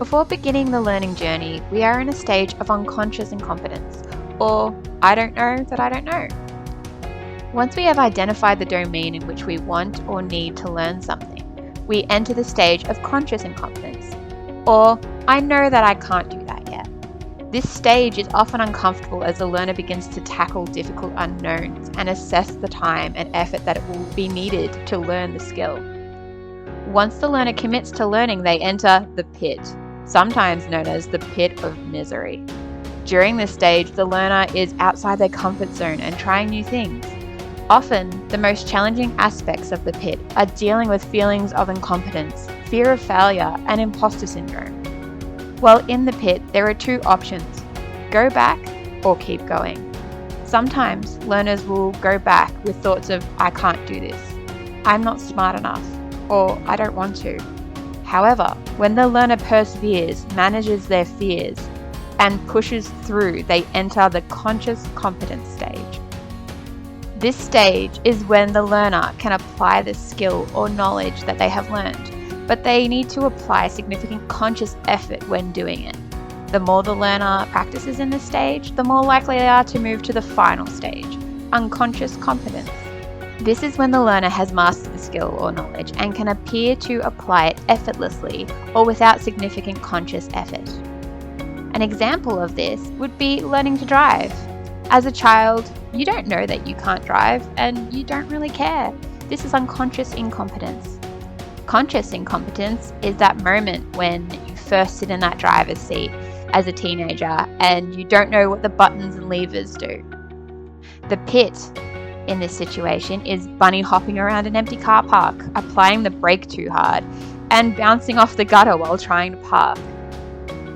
Before beginning the learning journey, we are in a stage of unconscious incompetence, or I don't know that I don't know. Once we have identified the domain in which we want or need to learn something, we enter the stage of conscious incompetence, or I know that I can't do that yet. This stage is often uncomfortable as the learner begins to tackle difficult unknowns and assess the time and effort that it will be needed to learn the skill. Once the learner commits to learning, they enter the pit, sometimes known as the pit of misery. During this stage, the learner is outside their comfort zone and trying new things. Often, the most challenging aspects of the pit are dealing with feelings of incompetence, fear of failure, and imposter syndrome. While in the pit, there are two options: go back or keep going. Sometimes learners will go back with thoughts of, I can't do this, I'm not smart enough, or I don't want to. However, when the learner perseveres, manages their fears, and pushes through, they enter the conscious competence stage. This stage is when the learner can apply the skill or knowledge that they have learned, but they need to apply significant conscious effort when doing it. The more the learner practices in this stage, the more likely they are to move to the final stage, unconscious competence. This is when the learner has mastered the skill or knowledge and can appear to apply it effortlessly or without significant conscious effort. An example of this would be learning to drive. As a child, you don't know that you can't drive and you don't really care. This is unconscious incompetence. Conscious incompetence is that moment when you first sit in that driver's seat as a teenager and you don't know what the buttons and levers do. The pit in this situation is bunny hopping around an empty car park, applying the brake too hard, and bouncing off the gutter while trying to park.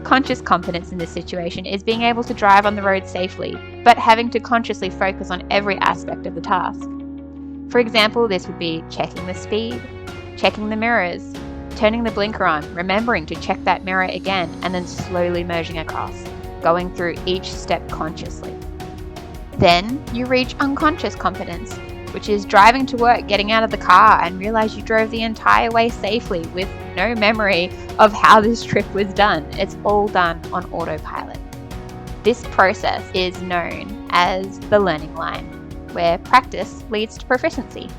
Conscious competence in this situation is being able to drive on the road safely, but having to consciously focus on every aspect of the task. For example, this would be checking the speed, checking the mirrors, turning the blinker on, remembering to check that mirror again, and then slowly merging across, going through each step consciously. Then you reach unconscious competence, which is driving to work, getting out of the car, and realize you drove the entire way safely with no memory of how this trip was done. It's all done on autopilot. This process is known as the learning line, where practice leads to proficiency.